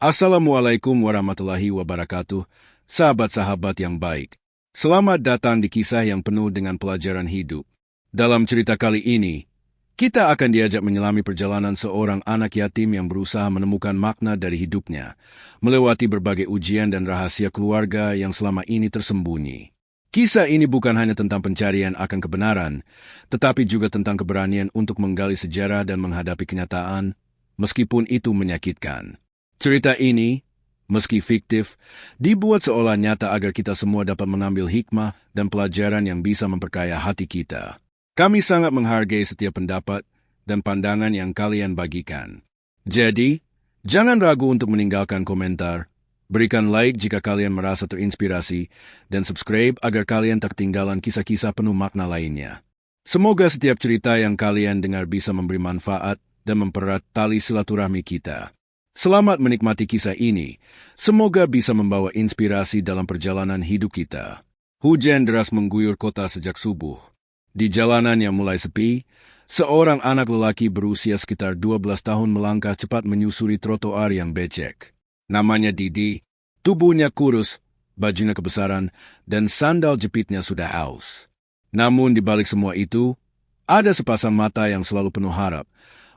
Assalamualaikum warahmatullahi wabarakatuh, sahabat-sahabat yang baik. Selamat datang di kisah yang penuh dengan pelajaran hidup. Dalam cerita kali ini, kita akan diajak menyelami perjalanan seorang anak yatim yang berusaha menemukan makna dari hidupnya, melewati berbagai ujian dan rahasia keluarga yang selama ini tersembunyi. Kisah ini bukan hanya tentang pencarian akan kebenaran, tetapi juga tentang keberanian untuk menggali sejarah dan menghadapi kenyataan, meskipun itu menyakitkan. Cerita ini, meski fiktif, dibuat seolah nyata agar kita semua dapat mengambil hikmah dan pelajaran yang bisa memperkaya hati kita. Kami sangat menghargai setiap pendapat dan pandangan yang kalian bagikan. Jadi, jangan ragu untuk meninggalkan komentar, berikan like jika kalian merasa terinspirasi, dan subscribe agar kalian tak ketinggalan kisah-kisah penuh makna lainnya. Semoga setiap cerita yang kalian dengar bisa memberi manfaat dan mempererat tali silaturahmi kita. Selamat menikmati kisah ini. Semoga bisa membawa inspirasi dalam perjalanan hidup kita. Hujan deras mengguyur kota sejak subuh. Di jalanan yang mulai sepi, seorang anak lelaki berusia sekitar 12 tahun melangkah cepat menyusuri trotoar yang becek. Namanya Didi. Tubuhnya kurus, bajunya kebesaran, dan sandal jepitnya sudah aus. Namun di balik semua itu, ada sepasang mata yang selalu penuh harap,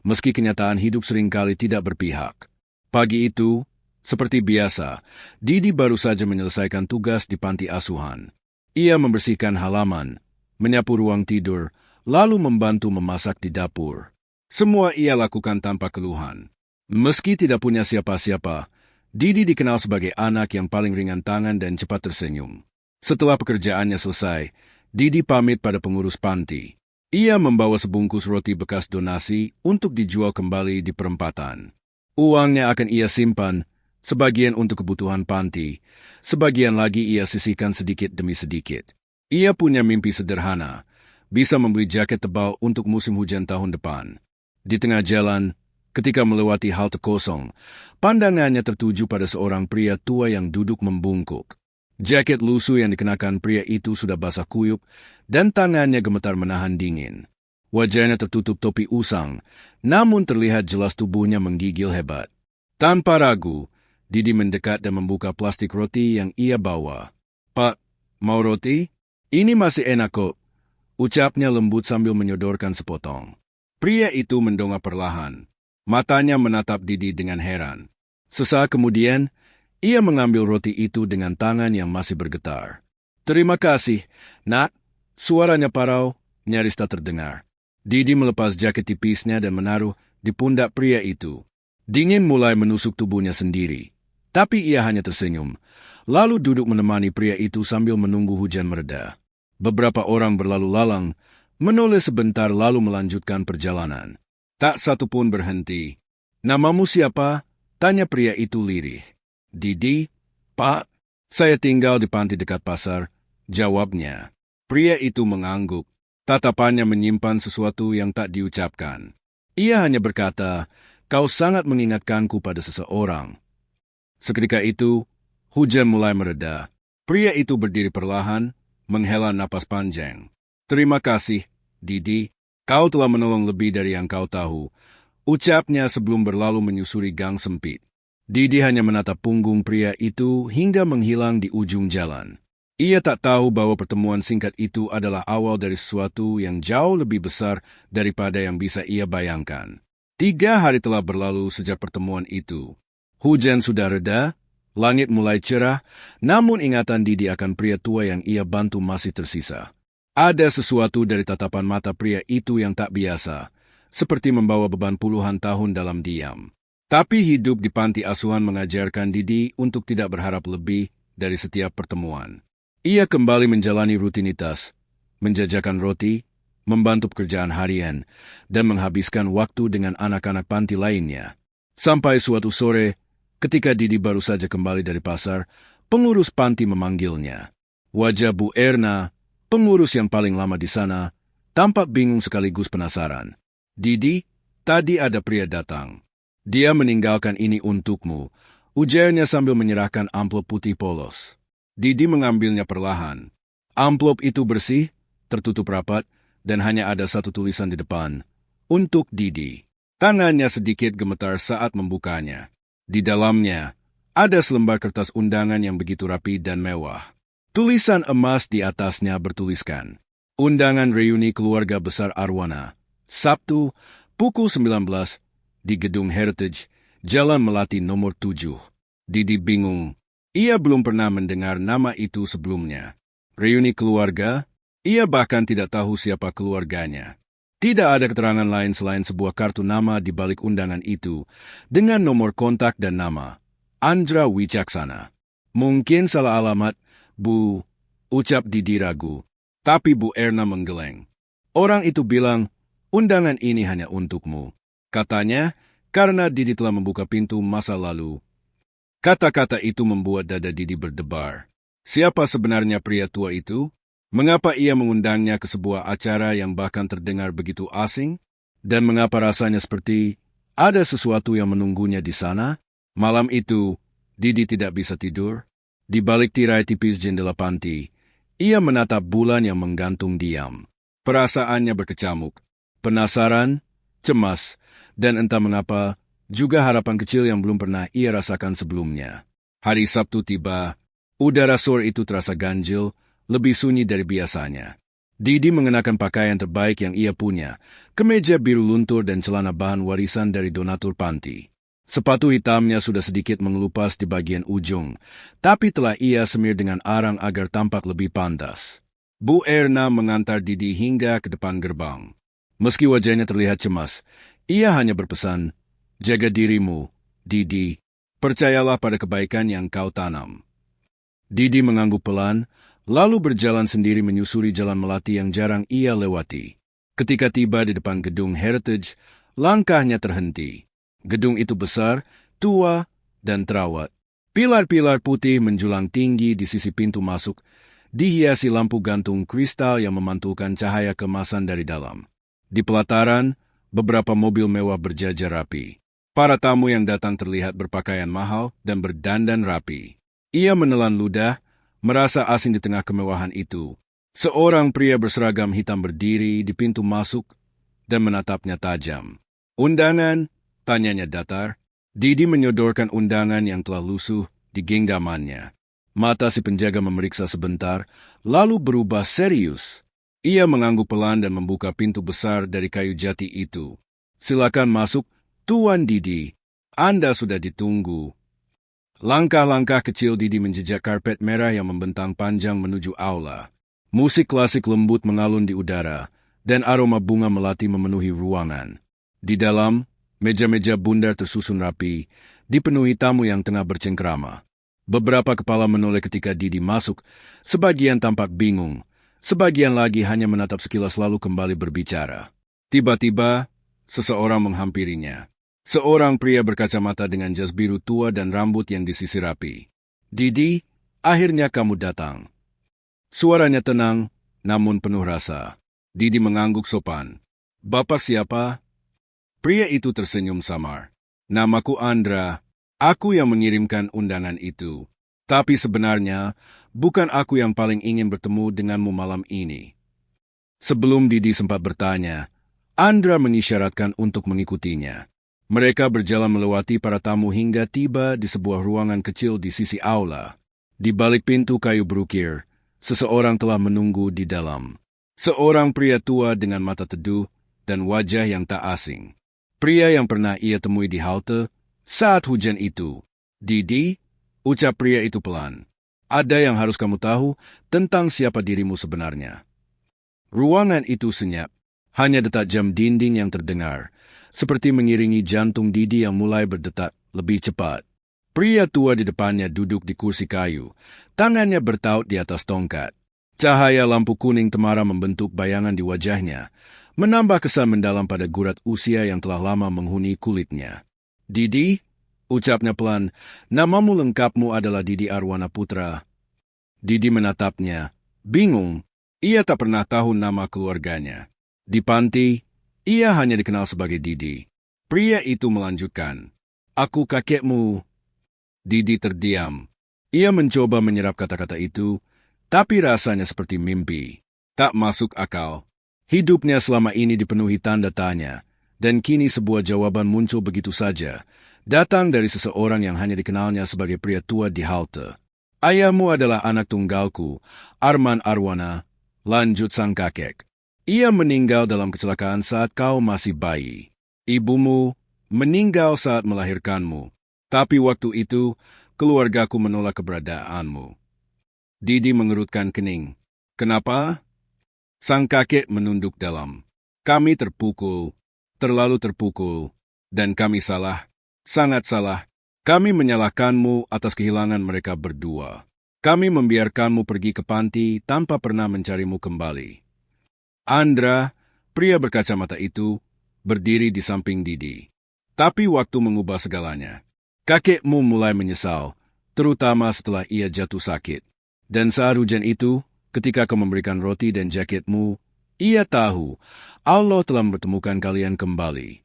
meski kenyataan hidup seringkali tidak berpihak. Pagi itu, seperti biasa, Didi baru saja menyelesaikan tugas di panti asuhan. Ia membersihkan halaman, menyapu ruang tidur, lalu membantu memasak di dapur. Semua ia lakukan tanpa keluhan. Meski tidak punya siapa-siapa, Didi dikenal sebagai anak yang paling ringan tangan dan cepat tersenyum. Setelah pekerjaannya selesai, Didi pamit pada pengurus panti. Ia membawa sebungkus roti bekas donasi untuk dijual kembali di perempatan. Uangnya akan ia simpan, sebagian untuk kebutuhan panti, sebagian lagi ia sisihkan sedikit demi sedikit. Ia punya mimpi sederhana, bisa membeli jaket tebal untuk musim hujan tahun depan. Di tengah jalan, ketika melewati halte kosong, pandangannya tertuju pada seorang pria tua yang duduk membungkuk. Jaket lusuh yang dikenakan pria itu sudah basah kuyup, dan tangannya gemetar menahan dingin. Wajahnya tertutup topi usang, namun terlihat jelas tubuhnya menggigil hebat. Tanpa ragu, Didi mendekat dan membuka plastik roti yang ia bawa. "Pak, mau roti? Ini masih enak kok," ucapnya lembut sambil menyodorkan sepotong. Pria itu mendongak perlahan. Matanya menatap Didi dengan heran. Sesaat kemudian, ia mengambil roti itu dengan tangan yang masih bergetar. "Terima kasih, Nak." Suaranya parau, nyaris tak terdengar. Didi melepas jaket tipisnya dan menaruh di pundak pria itu. Dingin mulai menusuk tubuhnya sendiri. Tapi ia hanya tersenyum, lalu duduk menemani pria itu sambil menunggu hujan mereda. Beberapa orang berlalu lalang, menoleh sebentar lalu melanjutkan perjalanan. Tak satu pun berhenti. "Namamu siapa?" tanya pria itu lirih. "Didi, Pak, saya tinggal di panti dekat pasar," jawabnya. Pria itu mengangguk. Tatapannya menyimpan sesuatu yang tak diucapkan. Ia hanya berkata, "Kau sangat mengingatkanku pada seseorang." Seketika itu, hujan mulai mereda. Pria itu berdiri perlahan, menghela napas panjang. "Terima kasih, Didi. Kau telah menolong lebih dari yang kau tahu," ucapnya sebelum berlalu menyusuri gang sempit. Didi hanya menatap punggung pria itu hingga menghilang di ujung jalan. Ia tak tahu bahwa pertemuan singkat itu adalah awal dari sesuatu yang jauh lebih besar daripada yang bisa ia bayangkan. 3 hari telah berlalu sejak pertemuan itu. Hujan sudah reda, langit mulai cerah, namun ingatan Didi akan pria tua yang ia bantu masih tersisa. Ada sesuatu dari tatapan mata pria itu yang tak biasa, seperti membawa beban puluhan tahun dalam diam. Tapi hidup di panti asuhan mengajarkan Didi untuk tidak berharap lebih dari setiap pertemuan. Ia kembali menjalani rutinitas, menjajakan roti, membantu pekerjaan harian, dan menghabiskan waktu dengan anak-anak panti lainnya. Sampai suatu sore, ketika Didi baru saja kembali dari pasar, pengurus panti memanggilnya. Wajah Bu Erna, pengurus yang paling lama di sana, tampak bingung sekaligus penasaran. "Didi, tadi ada pria datang. Dia meninggalkan ini untukmu," ujarnya sambil menyerahkan amplop putih polos. Didi mengambilnya perlahan. Amplop itu bersih, tertutup rapat, dan hanya ada satu tulisan di depan. "Untuk Didi." Tangannya sedikit gemetar saat membukanya. Di dalamnya, Ada selembar kertas undangan yang begitu rapi dan mewah. Tulisan emas di atasnya bertuliskan, "Undangan reuni keluarga besar Arwana, Sabtu, pukul 19 di Gedung Heritage, Jalan Melati nomor 7. Didi bingung. Ia belum pernah mendengar nama itu sebelumnya. Reuni keluarga? Ia bahkan tidak tahu siapa keluarganya. Tidak ada keterangan lain selain sebuah kartu nama di balik undangan itu, dengan nomor kontak dan nama. Andra Wicaksana. Mungkin salah alamat, Bu, ucap Didi ragu. Tapi Bu Erna menggeleng. Orang itu bilang, undangan ini hanya untukmu. Katanya, karena Didi telah membuka pintu masa lalu. Kata-kata itu membuat dada Didi berdebar. Siapa sebenarnya pria tua itu? Mengapa ia mengundangnya ke sebuah acara yang bahkan terdengar begitu asing? Dan mengapa rasanya seperti ada sesuatu yang menunggunya di sana? Malam itu, Didi tidak bisa tidur. Di balik tirai tipis jendela panti, ia menatap bulan yang menggantung diam. Perasaannya berkecamuk, penasaran, cemas, dan entah mengapa, juga harapan kecil yang belum pernah ia rasakan sebelumnya. Hari Sabtu tiba, udara sore itu terasa ganjil, lebih sunyi dari biasanya. Didi mengenakan pakaian terbaik yang ia punya, kemeja biru luntur dan celana bahan warisan dari donatur panti. Sepatu hitamnya sudah sedikit mengelupas di bagian ujung, tapi telah ia semir dengan arang agar tampak lebih pantas. Bu Erna mengantar Didi hingga ke depan gerbang. Meski wajahnya terlihat cemas, ia hanya berpesan, "Jaga dirimu, Didi. Percayalah pada kebaikan yang kau tanam." Didi mengangguk pelan, lalu berjalan sendiri menyusuri jalan melati yang jarang ia lewati. Ketika tiba di depan gedung Heritage, langkahnya terhenti. Gedung itu besar, tua, dan terawat. Pilar-pilar putih menjulang tinggi di sisi pintu masuk, dihiasi lampu gantung kristal yang memantulkan cahaya kemasan dari dalam. Di pelataran, beberapa mobil mewah berjajar rapi. Para tamu yang datang terlihat berpakaian mahal dan berdandan rapi. Ia menelan ludah, merasa asing di tengah kemewahan itu. Seorang pria berseragam hitam berdiri di pintu masuk dan menatapnya tajam. "Undangan?" tanyanya datar. Didi menyodorkan undangan yang telah lusuh di genggamannya. Mata si penjaga memeriksa sebentar, lalu berubah serius. Ia mengangguk pelan dan membuka pintu besar dari kayu jati itu. "Silakan masuk, Tuan Didi. Anda sudah ditunggu." Langkah-langkah kecil Didi menjejak karpet merah yang membentang panjang menuju aula. Musik klasik lembut mengalun di udara, dan aroma bunga melati memenuhi ruangan. Di dalam, meja-meja bundar tersusun rapi, dipenuhi tamu yang tengah bercengkrama. Beberapa kepala menoleh ketika Didi masuk, sebagian tampak bingung, sebagian lagi hanya menatap sekilas lalu kembali berbicara. Tiba-tiba, seseorang menghampirinya. Seorang pria berkacamata dengan jas biru tua dan rambut yang disisir rapi. "Didi, akhirnya kamu datang." Suaranya tenang, namun penuh rasa. Didi mengangguk sopan. "Bapak siapa?" Pria itu tersenyum samar. "Namaku Andra. Aku yang mengirimkan undangan itu. Tapi sebenarnya, bukan aku yang paling ingin bertemu denganmu malam ini." Sebelum Didi sempat bertanya, Andra mengisyaratkan untuk mengikutinya. Mereka berjalan melewati para tamu hingga tiba di sebuah ruangan kecil di sisi aula. Di balik pintu kayu berukir, seseorang telah menunggu di dalam. Seorang pria tua dengan mata teduh dan wajah yang tak asing. Pria yang pernah ia temui di halte saat hujan itu. "Didi," ucap pria itu pelan. "Ada yang harus kamu tahu tentang siapa dirimu sebenarnya." Ruangan itu senyap. Hanya detak jam dinding yang terdengar, seperti mengiringi jantung Didi yang mulai berdetak lebih cepat. Pria tua di depannya duduk di kursi kayu, tangannya bertaut di atas tongkat. Cahaya lampu kuning temara membentuk bayangan di wajahnya, menambah kesan mendalam pada gurat usia yang telah lama menghuni kulitnya. "Didi," ucapnya pelan, "namamu lengkapmu adalah Didi Arwana Putra." Didi menatapnya, bingung. Ia tak pernah tahu nama keluarganya. Di panti, ia hanya dikenal sebagai Didi. Pria itu melanjutkan, "Aku kakekmu." Didi terdiam. Ia mencoba menyerap kata-kata itu, tapi rasanya seperti mimpi. Tak masuk akal. Hidupnya selama ini dipenuhi tanda tanya, Dan kini sebuah jawaban muncul begitu saja, datang dari seseorang yang hanya dikenalnya sebagai pria tua di halte. Ayahmu adalah anak tunggalku, Arman Arwana, lanjut sang kakek. Ia meninggal dalam kecelakaan saat kau masih bayi. Ibumu meninggal saat melahirkanmu. Tapi waktu itu, keluargaku menolak keberadaanmu. Didi mengerutkan kening. Kenapa? Sang kakek menunduk dalam. Kami terpukul, terlalu terpukul, dan kami salah, sangat salah. Kami menyalahkanmu atas kehilangan mereka berdua. Kami membiarkanmu pergi ke panti tanpa pernah mencarimu kembali. Andra, pria berkacamata itu, berdiri di samping Didi. Tapi waktu mengubah segalanya. Kakekmu mulai menyesal, terutama setelah ia jatuh sakit. Dan saat hujan itu, ketika kau memberikan roti dan jaketmu, ia tahu Allah telah mempertemukan kalian kembali.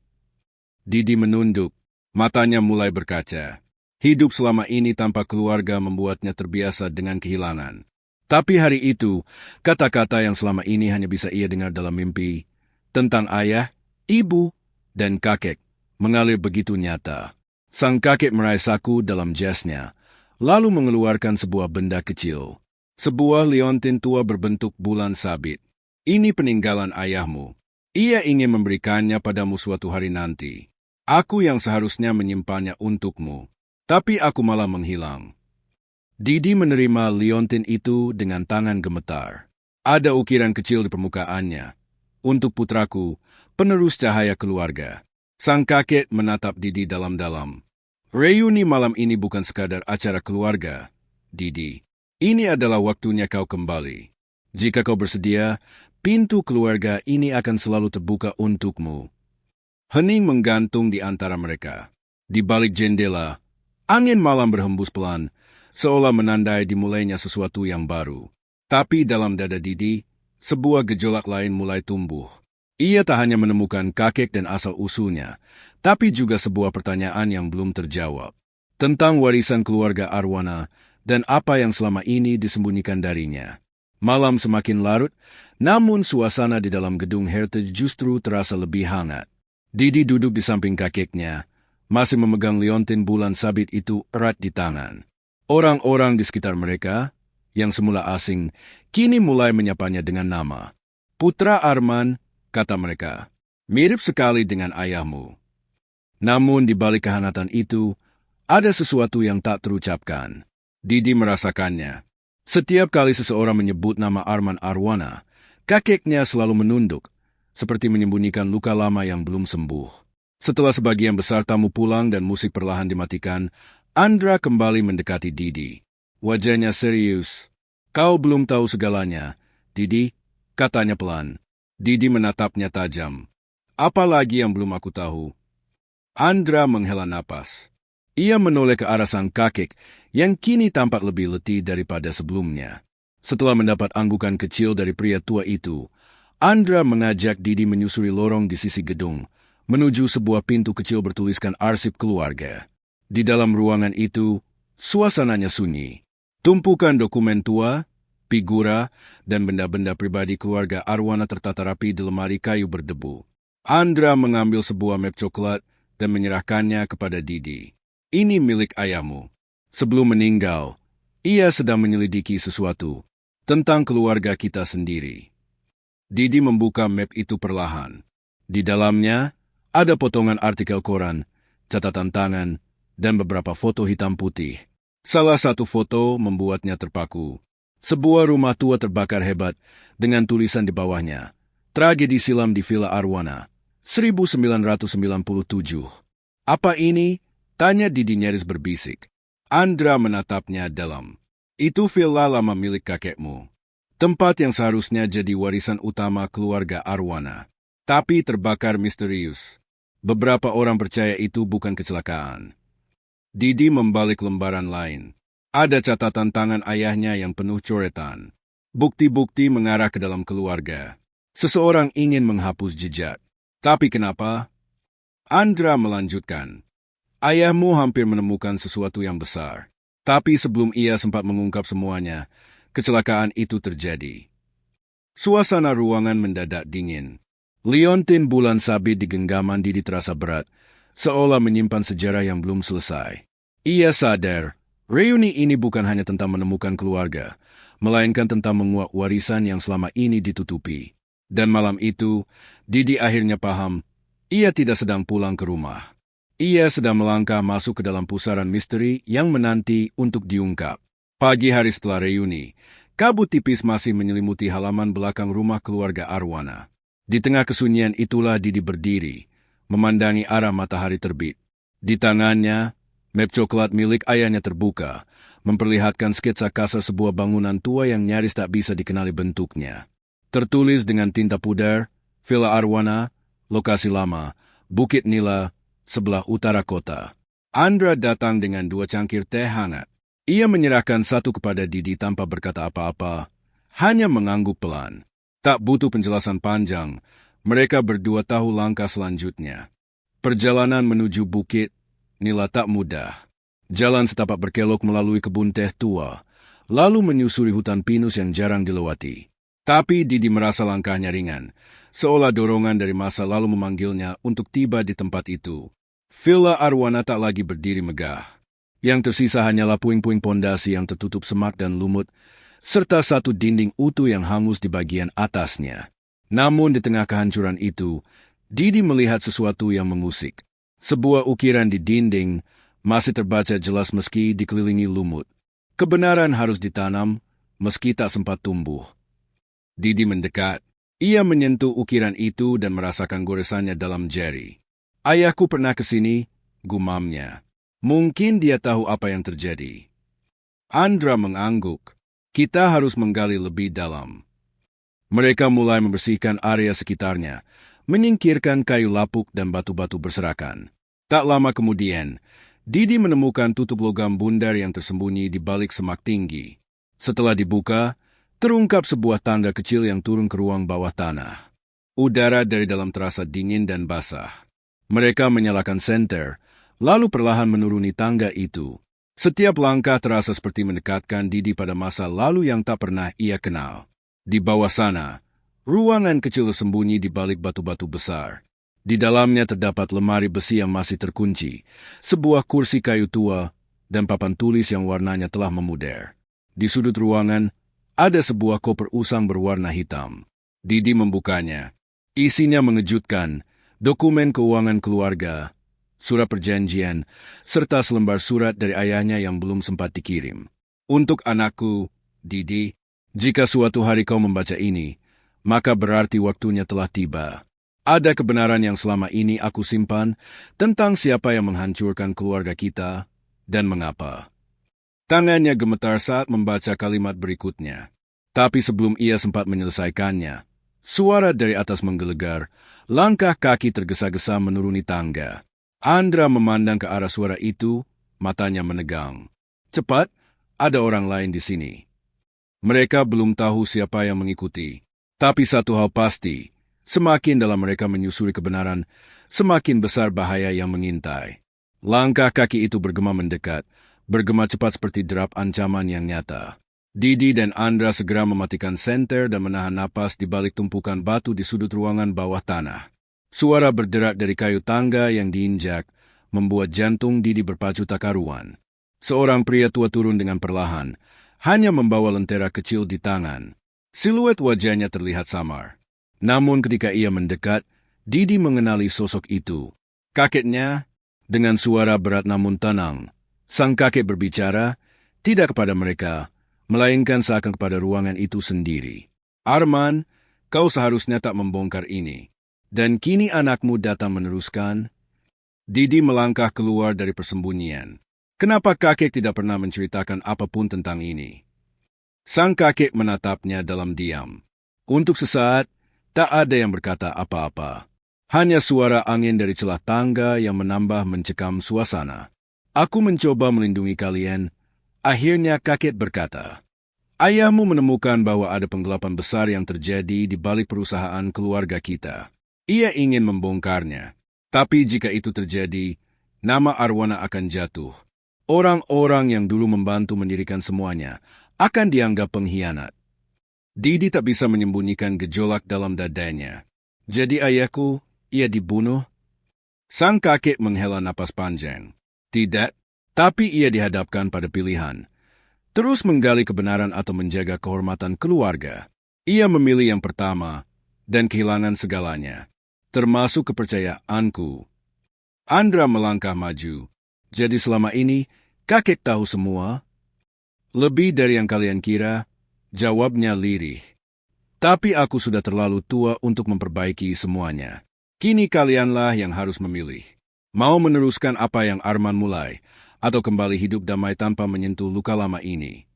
Didi menunduk, matanya mulai berkaca. Hidup selama ini tanpa keluarga membuatnya terbiasa dengan kehilangan. Tapi hari itu, kata-kata yang selama ini hanya bisa ia dengar dalam mimpi, tentang ayah, ibu, dan kakek, mengalir begitu nyata. Sang kakek meraih saku dalam jasnya, lalu mengeluarkan sebuah benda kecil. Sebuah liontin tua berbentuk bulan sabit. Ini peninggalan ayahmu. Ia ingin memberikannya padamu suatu hari nanti. Aku yang seharusnya menyimpannya untukmu. Tapi aku malah menghilang. Didi menerima liontin itu dengan tangan gemetar. Ada ukiran kecil di permukaannya. Untuk putraku, penerus cahaya keluarga. Sang kakek menatap Didi dalam-dalam. Reuni malam ini bukan sekadar acara keluarga, Didi. Ini adalah waktunya kau kembali. Jika kau bersedia, pintu keluarga ini akan selalu terbuka untukmu. Hening menggantung di antara mereka. Di balik jendela, angin malam berhembus pelan, seolah menandai dimulainya sesuatu yang baru. Tapi dalam dada Didi, sebuah gejolak lain mulai tumbuh. Ia tak hanya menemukan kakek dan asal-usulnya, tapi juga sebuah pertanyaan yang belum terjawab. Tentang warisan keluarga Arwana dan apa yang selama ini disembunyikan darinya. Malam semakin larut, namun suasana di dalam gedung Heritage justru terasa lebih hangat. Didi duduk di samping kakeknya, masih memegang liontin bulan sabit itu erat di tangan. Orang-orang di sekitar mereka, yang semula asing, kini mulai menyapanya dengan nama. Putra Arman, kata mereka, mirip sekali dengan ayahmu. Namun di balik kehangatan itu, ada sesuatu yang tak terucapkan. Didi merasakannya. Setiap kali seseorang menyebut nama Arman Arwana, kakeknya selalu menunduk, seperti menyembunyikan luka lama yang belum sembuh. Setelah sebagian besar tamu pulang dan musik perlahan dimatikan, Andra kembali mendekati Didi. Wajahnya serius. Kau belum tahu segalanya, Didi, katanya pelan. Didi menatapnya tajam. Apa lagi yang belum aku tahu? Andra menghela napas. Ia menoleh ke arah sang kakek yang kini tampak lebih letih daripada sebelumnya. Setelah mendapat anggukan kecil dari pria tua itu, Andra mengajak Didi menyusuri lorong di sisi gedung, menuju sebuah pintu kecil bertuliskan arsip keluarga. Di dalam ruangan itu, suasananya sunyi. Tumpukan dokumen tua, figura, dan benda-benda pribadi keluarga Arwana tertata rapi di lemari kayu berdebu. Andra mengambil sebuah map coklat dan menyerahkannya kepada Didi. Ini milik ayahmu. Sebelum meninggal, ia sedang menyelidiki sesuatu tentang keluarga kita sendiri. Didi membuka map itu perlahan. Di dalamnya, ada potongan artikel koran, catatan tangan, dan beberapa foto hitam putih. Salah satu foto membuatnya terpaku. Sebuah rumah tua terbakar hebat dengan tulisan di bawahnya. Tragedi silam di Villa Arwana, 1997. Apa ini? Tanya Didi nyaris berbisik. Andra menatapnya dalam. Itu villa lama milik kakekmu. Tempat yang seharusnya jadi warisan utama keluarga Arwana. Tapi terbakar misterius. Beberapa orang percaya itu bukan kecelakaan. Didi membalik lembaran lain. Ada catatan tangan ayahnya yang penuh coretan. Bukti-bukti mengarah ke dalam keluarga. Seseorang ingin menghapus jejak. Tapi kenapa? Andra melanjutkan. Ayahmu hampir menemukan sesuatu yang besar. Tapi sebelum ia sempat mengungkap semuanya, kecelakaan itu terjadi. Suasana ruangan mendadak dingin. Liontin bulan sabit di genggaman Didi terasa berat, seolah menyimpan sejarah yang belum selesai. Ia sadar, reuni ini bukan hanya tentang menemukan keluarga, melainkan tentang menguak warisan yang selama ini ditutupi. Dan malam itu, Didi akhirnya paham, ia tidak sedang pulang ke rumah. Ia sedang melangkah masuk ke dalam pusaran misteri yang menanti untuk diungkap. Pagi hari setelah reuni, kabut tipis masih menyelimuti halaman belakang rumah keluarga Arwana. Di tengah kesunyian itulah Didi berdiri, memandangi arah matahari terbit. Di tangannya, map coklat milik ayahnya terbuka, memperlihatkan sketsa kasar sebuah bangunan tua yang nyaris tak bisa dikenali bentuknya. Tertulis dengan tinta pudar, Villa Arwana, lokasi lama, Bukit Nila, sebelah utara kota. Andra datang dengan 2 cangkir teh hangat. Ia menyerahkan satu kepada Didi tanpa berkata apa-apa, hanya mengangguk pelan. Tak butuh penjelasan panjang, mereka berdua tahu langkah selanjutnya. Perjalanan menuju Bukit Nila tak mudah. Jalan setapak berkelok melalui kebun teh tua, lalu menyusuri hutan pinus yang jarang dilewati. Tapi Didi merasa langkahnya ringan, seolah dorongan dari masa lalu memanggilnya untuk tiba di tempat itu. Villa Arwana tak lagi berdiri megah. Yang tersisa hanyalah puing-puing pondasi yang tertutup semak dan lumut, serta satu dinding utuh yang hangus di bagian atasnya. Namun di tengah kehancuran itu, Didi melihat sesuatu yang mengusik. Sebuah ukiran di dinding masih terbaca jelas meski dikelilingi lumut. Kebenaran harus ditanam meski tak sempat tumbuh. Didi mendekat. Ia menyentuh ukiran itu dan merasakan goresannya dalam jari. Ayahku pernah ke sini, gumamnya. Mungkin dia tahu apa yang terjadi. Andra mengangguk. Kita harus menggali lebih dalam. Mereka mulai membersihkan area sekitarnya, menyingkirkan kayu lapuk dan batu-batu berserakan. Tak lama kemudian, Didi menemukan tutup logam bundar yang tersembunyi di balik semak tinggi. Setelah dibuka, terungkap sebuah tangga kecil yang turun ke ruang bawah tanah. Udara dari dalam terasa dingin dan basah. Mereka menyalakan senter, lalu perlahan menuruni tangga itu. Setiap langkah terasa seperti mendekatkan Didi pada masa lalu yang tak pernah ia kenal. Di bawah sana, ruangan kecil tersembunyi di balik batu-batu besar. Di dalamnya terdapat lemari besi yang masih terkunci, sebuah kursi kayu tua, dan papan tulis yang warnanya telah memudar. Di sudut ruangan, ada sebuah koper usang berwarna hitam. Didi membukanya. Isinya mengejutkan, dokumen keuangan keluarga, surat perjanjian, serta selembar surat dari ayahnya yang belum sempat dikirim. Untuk anakku, Didi, jika suatu hari kau membaca ini, maka berarti waktunya telah tiba. Ada kebenaran yang selama ini aku simpan tentang siapa yang menghancurkan keluarga kita dan mengapa. Tangannya gemetar saat membaca kalimat berikutnya. Tapi sebelum ia sempat menyelesaikannya, suara dari atas menggelegar, langkah kaki tergesa-gesa menuruni tangga. Andra memandang ke arah suara itu, matanya menegang. Cepat, ada orang lain di sini. Mereka belum tahu siapa yang mengikuti. Tapi satu hal pasti, semakin dalam mereka menyusuri kebenaran, semakin besar bahaya yang mengintai. Langkah kaki itu bergema mendekat, bergema cepat seperti derap ancaman yang nyata. Didi dan Andra segera mematikan senter dan menahan napas di balik tumpukan batu di sudut ruangan bawah tanah. Suara berderak dari kayu tangga yang diinjak membuat jantung Didi berpacu tak karuan. Seorang pria tua turun dengan perlahan, hanya membawa lentera kecil di tangan. Siluet wajahnya terlihat samar. Namun ketika ia mendekat, Didi mengenali sosok itu. Kakeknya, dengan suara berat namun tenang. Sang kakek berbicara, tidak kepada mereka, melainkan seakan kepada ruangan itu sendiri. Arman, kau seharusnya tak membongkar ini. Dan kini anakmu datang meneruskan. Didi melangkah keluar dari persembunyian. Kenapa kakek tidak pernah menceritakan apapun tentang ini? Sang kakek menatapnya dalam diam. Untuk sesaat, tak ada yang berkata apa-apa. Hanya suara angin dari celah tangga yang menambah mencekam suasana. Aku mencoba melindungi kalian. Akhirnya kakek berkata, ayahmu menemukan bahwa ada penggelapan besar yang terjadi di balik perusahaan keluarga kita. Ia ingin membongkarnya. Tapi jika itu terjadi, nama Arwana akan jatuh. Orang-orang yang dulu membantu mendirikan semuanya akan dianggap pengkhianat. Didi tak bisa menyembunyikan gejolak dalam dadanya. Jadi ayahku, ia dibunuh? Sang kakek menghela napas panjang. Tidak, tapi ia dihadapkan pada pilihan. Terus menggali kebenaran atau menjaga kehormatan keluarga. Ia memilih yang pertama, dan kehilangan segalanya, termasuk kepercayaanku. Andra melangkah maju. Jadi selama ini, kakek tahu semua? Lebih dari yang kalian kira, jawabnya lirih. Tapi aku sudah terlalu tua untuk memperbaiki semuanya. Kini kalianlah yang harus memilih. Mau meneruskan apa yang Arman mulai, atau kembali hidup damai tanpa menyentuh luka lama ini.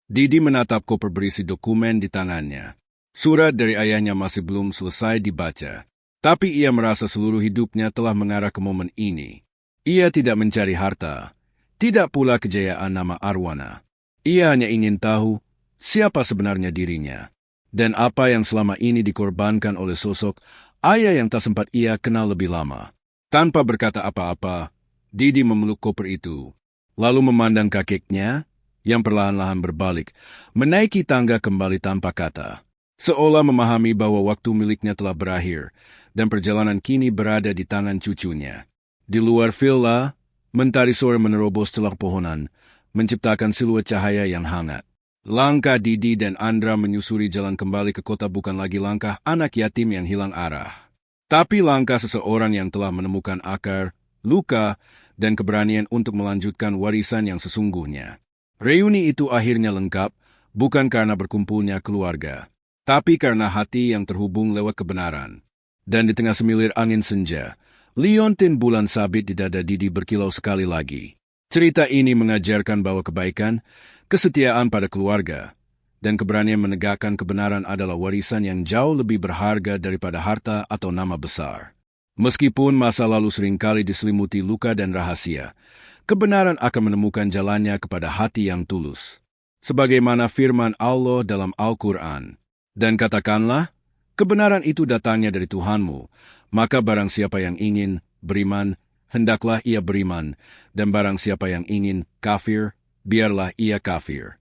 Didi menatap koper berisi dokumen di tangannya. Surat dari ayahnya masih belum selesai dibaca. Tapi ia merasa seluruh hidupnya telah mengarah ke momen ini. Ia tidak mencari harta, tidak pula kejayaan nama Arwana. Ia hanya ingin tahu siapa sebenarnya dirinya. Dan apa yang selama ini dikorbankan oleh sosok ayah yang tak sempat ia kenal lebih lama. Tanpa berkata apa-apa, Didi memeluk koper itu, lalu memandang kakeknya yang perlahan-lahan berbalik, menaiki tangga kembali tanpa kata. Seolah memahami bahwa waktu miliknya telah berakhir, dan perjalanan kini berada di tangan cucunya. Di luar villa, mentari sore menerobos celah pohonan, menciptakan siluet cahaya yang hangat. Langkah Didi dan Andra menyusuri jalan kembali ke kota bukan lagi langkah anak yatim yang hilang arah. Tapi langkah seseorang yang telah menemukan akar, luka, dan keberanian untuk melanjutkan warisan yang sesungguhnya. Reuni itu akhirnya lengkap, bukan karena berkumpulnya keluarga, tapi karena hati yang terhubung lewat kebenaran. Dan di tengah semilir angin senja, liontin bulan sabit di dada Didi berkilau sekali lagi. Cerita ini mengajarkan bahwa kebaikan, kesetiaan pada keluarga, dan keberanian menegakkan kebenaran adalah warisan yang jauh lebih berharga daripada harta atau nama besar. Meskipun masa lalu seringkali diselimuti luka dan rahasia, kebenaran akan menemukan jalannya kepada hati yang tulus. Sebagaimana firman Allah dalam Al-Quran. Dan katakanlah, kebenaran itu datangnya dari Tuhanmu, maka barang siapa yang ingin beriman, hendaklah ia beriman, dan barang siapa yang ingin kafir, biarlah ia kafir.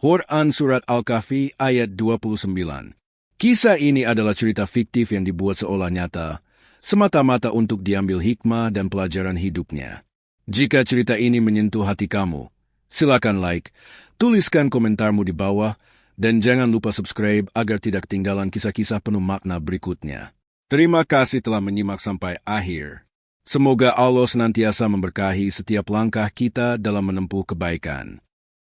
Quran Surat Al-Kahfi ayat 29. Kisah ini adalah cerita fiktif yang dibuat seolah nyata, semata-mata untuk diambil hikmah dan pelajaran hidupnya. Jika cerita ini menyentuh hati kamu, silakan like, tuliskan komentarmu di bawah, dan jangan lupa subscribe agar tidak ketinggalan kisah-kisah penuh makna berikutnya. Terima kasih telah menyimak sampai akhir. Semoga Allah senantiasa memberkahi setiap langkah kita dalam menempuh kebaikan.